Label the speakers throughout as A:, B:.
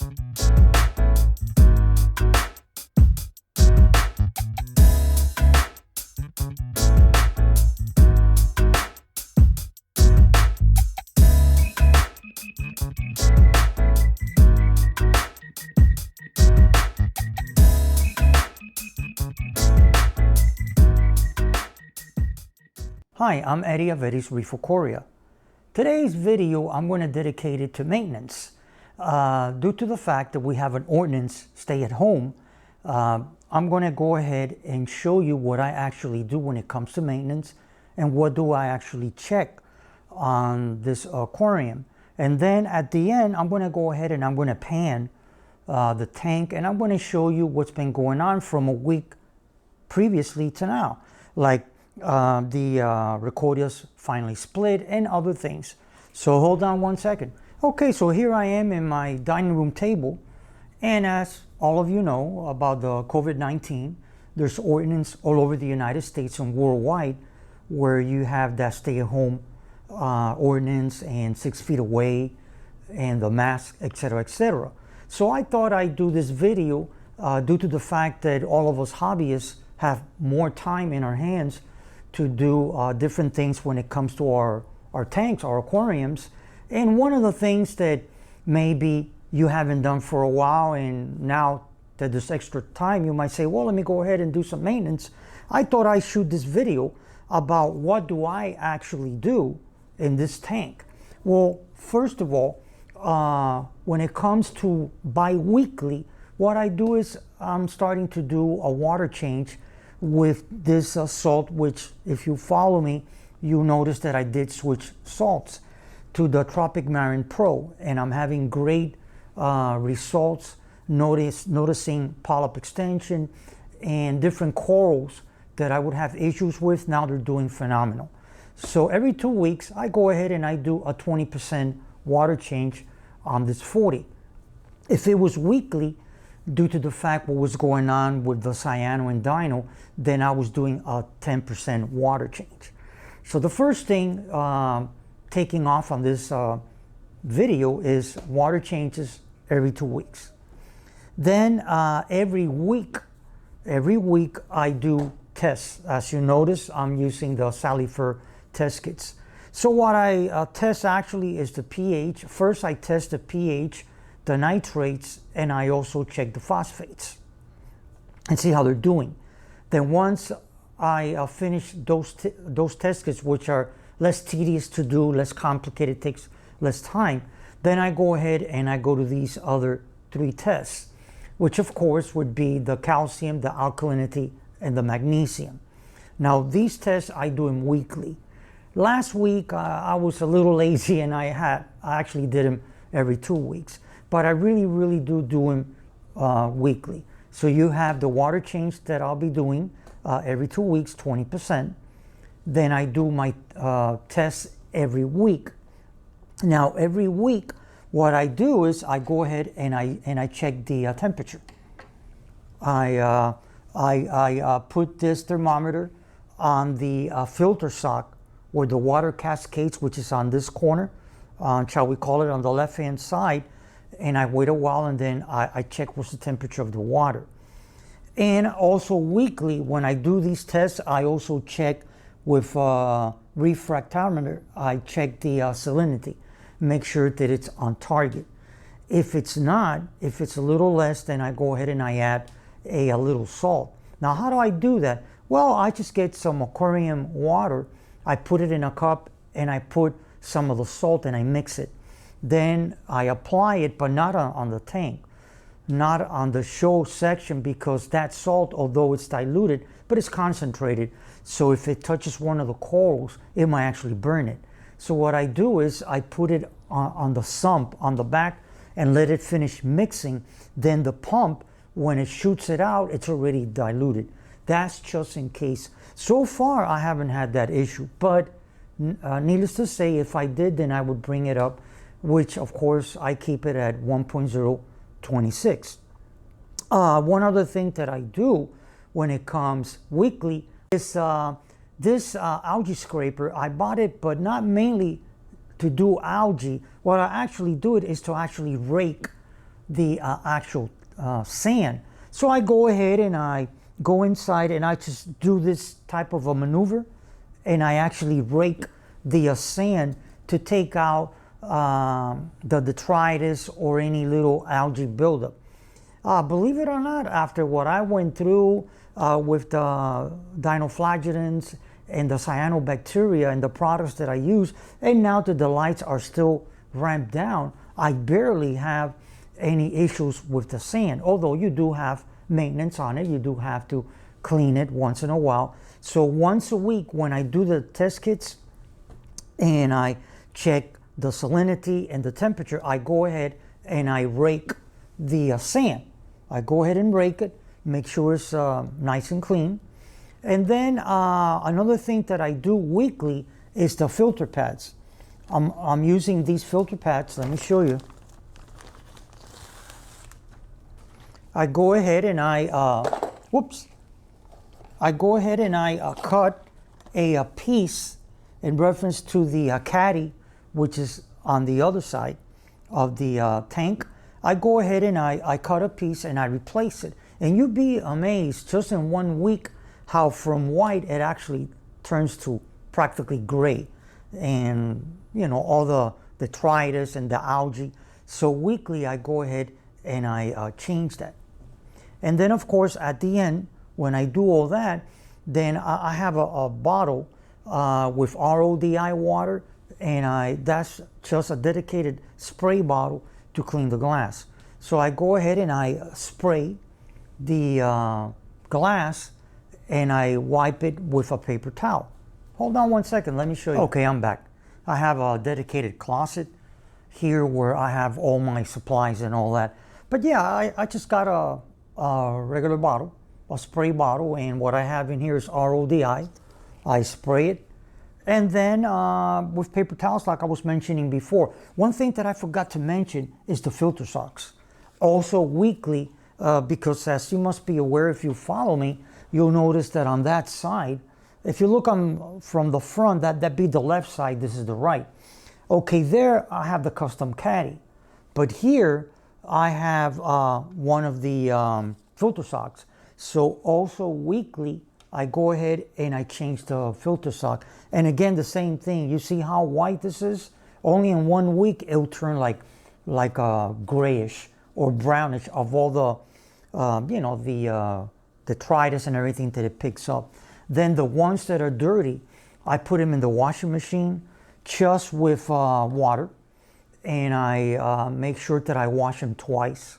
A: Hi, I'm Eddie of Eddie's Reef Korea. Today's video I'm going to dedicate it to maintenance. Due to the fact that we have an ordinance stay at home, I'm going to go ahead and show you what I actually do when it comes to maintenance and what do I actually check on this aquarium. And then at the end, I'm going to go ahead and I'm going to pan the tank, and I'm going to show you what's been going on from a week previously to now. Like the Recordias finally split and other things. So hold on one second. Okay, so here I am in my dining room table, and as all of you know about the COVID-19, there's ordinance all over the United States and worldwide where you have that stay-at-home ordinance and 6 feet away and the mask, etc., etc. So I thought I'd do this video due to the fact that all of us hobbyists have more time in our hands to do different things when it comes to our tanks, our aquariums. And one of the things that maybe you haven't done for a while, and now that there's extra time, you might say, well, let me go ahead and do some maintenance. I thought I'd shoot this video about what do I actually do in this tank. Well, first of all, when it comes to bi-weekly, what I do is I'm starting to do a water change with this salt, which if you follow me, you notice that I did switch salts to the Tropic Marine Pro, and I'm having great results, noticing polyp extension and different corals that I would have issues with. Now they're doing phenomenal. So every 2 weeks, I go ahead and I do a 20% water change on this 40. If it was weekly, due to the fact what was going on with the cyano and dino, then I was doing a 10% water change. So the first thing taking off on this video is water changes every 2 weeks. Then every week I do tests. As you notice, I'm using the Salifer test kits. So what I test actually is the pH. First I test the pH, the nitrates, and I also check the phosphates and see how they're doing. Then once I finish those test kits, which are less tedious to do, less complicated, takes less time, then I go ahead and I go to these other 3 tests, which of course would be the calcium, the alkalinity, and the magnesium. Now these tests I do them weekly. Last week I was a little lazy and I actually did them every 2 weeks. But I really do them weekly. So you have the water change that I'll be doing every 2 weeks, 20%. Then I do my tests every week. Now every week, what I do is I go ahead and I check the temperature. I put this thermometer on the filter sock where the water cascades, which is on this corner, shall we call it, on the left-hand side. And I wait a while, and then I check what's the temperature of the water. And also weekly, when I do these tests, I also check with refractometer. I check the salinity, make sure that it's on target. If it's not, if it's a little less, then I go ahead and I add a little salt. Now, how do I do that? Well, I just get some aquarium water, I put it in a cup, and I put some of the salt and I mix it. Then I apply it, but not on the tank, not on the show section, because that salt, although it's diluted, but it's concentrated. So if it touches one of the corals, it might actually burn it. So what I do is I put it on the sump on the back and let it finish mixing. Then the pump, when it shoots it out, it's already diluted. That's just in case. So far, I haven't had that issue, but needless to say, if I did, then I would bring it up, which of course I keep it at 1.026. One other thing that I do when it comes weekly is this algae scraper. I bought it, but not mainly to do algae. What I actually do it is to actually rake the actual sand. So I go ahead and I go inside and I just do this type of a maneuver, and I actually rake the sand to take out the detritus or any little algae buildup. Believe it or not, after what I went through with the dinoflagellates and the cyanobacteria and the products that I use, and now that the lights are still ramped down, I barely have any issues with the sand. Although you do have maintenance on it, you do have to clean it once in a while. So once a week when I do the test kits and I check the salinity and the temperature, I go ahead and I rake the sand. I go ahead and rake it, make sure it's nice and clean. And then another thing that I do weekly is the filter pads. I'm using these filter pads. Let me show you. I go ahead and I go ahead and I cut a piece in reference to the caddy, which is on the other side of the tank. I go ahead and I cut a piece and I replace it. And you'd be amazed just in 1 week how from white it actually turns to practically gray. And you know, all the detritus and the algae. So weekly I go ahead and I change that. And then of course at the end, when I do all that, then I have a bottle with RODI water, and that's just a dedicated spray bottle to clean the glass. So I go ahead and I spray the glass and I wipe it with a paper towel. Hold on 1 second, let me show you. Okay, I'm back. I have a dedicated closet here where I have all my supplies and all that. But yeah, I just got a regular bottle, a spray bottle, and what I have in here is RODI. I spray it. And then with paper towels, like I was mentioning before. One thing that I forgot to mention is the filter socks. Also weekly, because as you must be aware if you follow me, you'll notice that on that side, if you look from the front, that'd be the left side, this is the right. Okay, there I have the custom caddy. But here I have one of the filter socks. So also weekly, I go ahead and I change the filter sock. And again, the same thing. You see how white this is? Only in 1 week, it'll turn like grayish or brownish of all the, you know, the detritus and everything that it picks up. Then the ones that are dirty, I put them in the washing machine just with water. And I make sure that I wash them twice.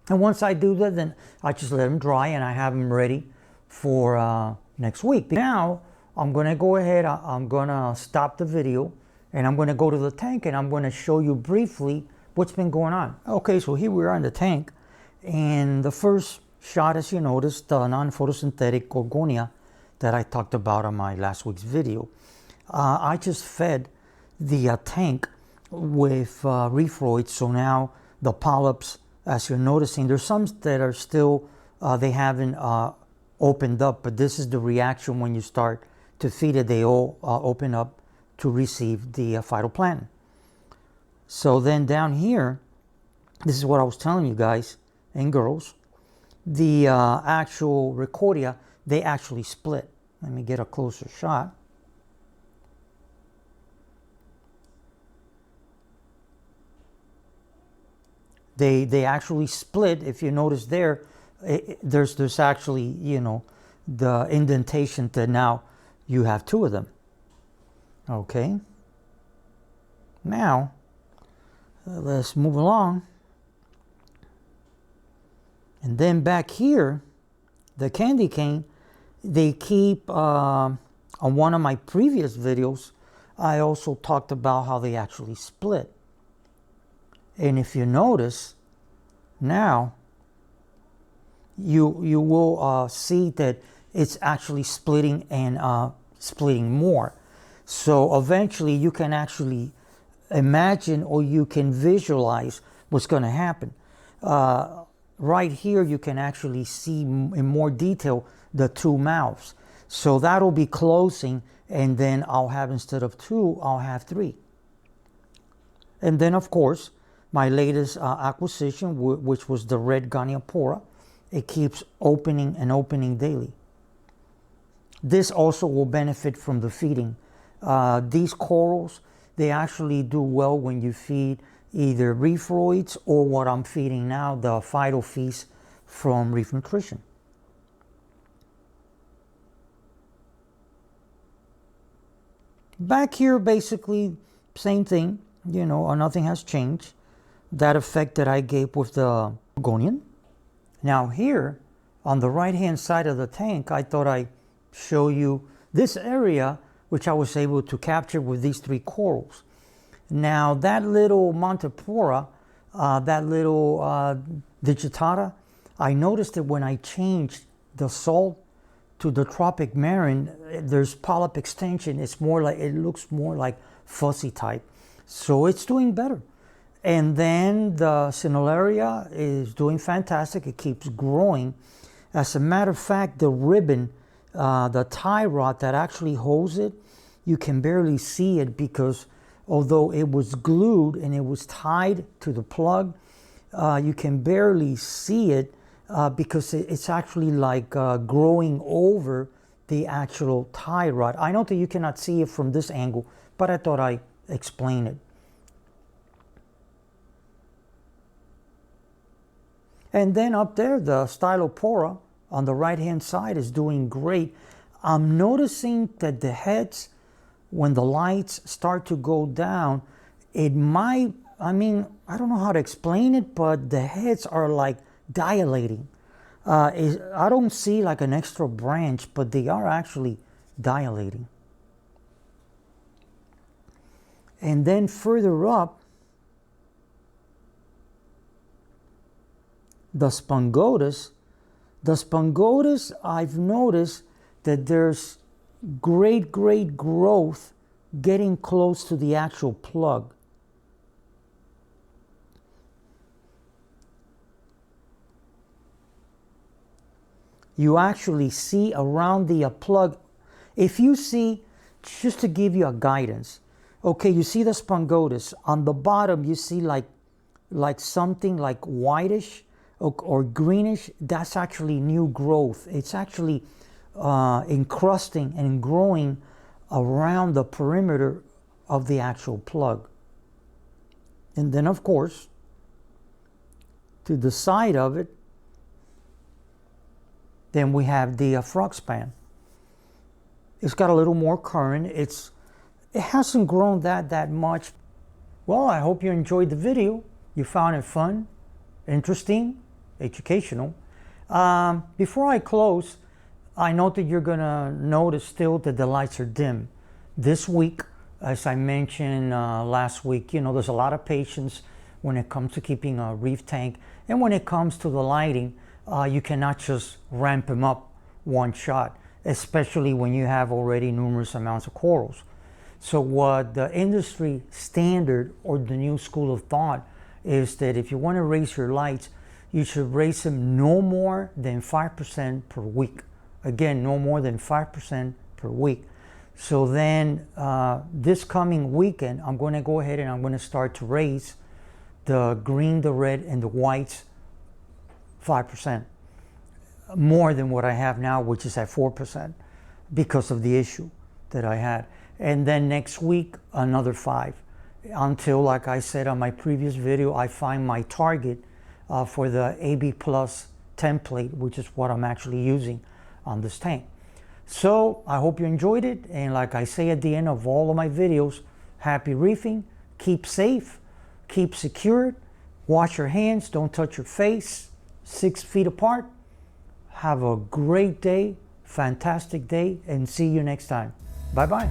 A: And once I do that, then I just let them dry and I have them ready for next week. Now I'm going to go ahead, I'm going to stop the video and I'm going to go to the tank and I'm going to show you briefly what's been going on. Okay, so here we are in the tank, and the first shot, as you noticed, the non-photosynthetic gorgonia that I talked about on my last week's video. I just fed the tank with reefroids, so now the polyps, as you're noticing, there's some that are still, they haven't opened up, but this is the reaction when you start to feed it. They all open up to receive the phytoplankton. So then down here, this is what I was telling you guys and girls, the actual Ricordea, they actually split. Let me get a closer shot. They actually split. If you notice there, there's actually, you know, the indentation that now you have two of them. Okay. Now, let's move along. And then back here, the candy cane, they keep, on one of my previous videos, I also talked about how they actually split. And if you notice, now you will see that it's actually splitting and splitting more. So eventually you can actually imagine, or you can visualize what's going to happen. Right here you can actually see in more detail the two mouths. So that'll be closing, and then I'll have, instead of two, I'll have three. And then of course my latest acquisition, which was the red Goniopora. It keeps opening and opening daily. This also will benefit from the feeding. These corals, they actually do well when you feed either reefroids or what I'm feeding now, the Phyto Feast from Reef Nutrition. Back here, basically, same thing. You know, nothing has changed. That effect that I gave with the Gorgonian. Now here, on the right-hand side of the tank, I thought I'd show you this area, which I was able to capture with these three corals. Now that little Montipora, that little digitata, I noticed that when I changed the salt to the tropic marine, there's polyp extension. It's more like, it looks more like fuzzy type. So it's doing better. And then the Cineraria is doing fantastic. It keeps growing. As a matter of fact, the ribbon, the tie rod that actually holds it, you can barely see it because although it was glued and it was tied to the plug, you can barely see it because it's actually like growing over the actual tie rod. I know that you cannot see it from this angle, but I thought I'd explain it. And then up there, the Stylopora on the right-hand side is doing great. I'm noticing that the heads, when the lights start to go down, it might, I mean, I don't know how to explain it, but the heads are like dilating. I don't see like an extra branch, but they are actually dilating. And then further up, the Spongotus, I've noticed that there's great growth getting close to the actual plug. You actually see around the plug, if you see, just to give you a guidance, okay, you see the Spongotus, on the bottom you see like something like whitish or greenish. That's actually new growth. It's actually encrusting and growing around the perimeter of the actual plug. And then of course, to the side of it, then we have the frog span. It's got a little more current. It hasn't grown that much. Well, I hope you enjoyed the video. You found it fun, interesting, educational. Before I close, I know that you're gonna notice still that the lights are dim. This week, as I mentioned last week, you know, there's a lot of patience when it comes to keeping a reef tank, and when it comes to the lighting, you cannot just ramp them up one shot, especially when you have already numerous amounts of corals. So what the industry standard or the new school of thought is that if you want to raise your lights, you should raise them no more than 5% per week. Again, no more than 5% per week. So then this coming weekend, I'm going to go ahead and I'm going to start to raise the green, the red, and the whites 5%. More than what I have now, which is at 4%, because of the issue that I had. And then next week, another 5. Until, like I said on my previous video, I find my target for the AB Plus template, which is what I'm actually using on this tank. So I hope you enjoyed it, and like I say at the end of all of my videos, happy reefing, keep safe, keep secured, wash your hands, don't touch your face, 6 feet apart. Have a great day, fantastic day, and see you next time. Bye-bye.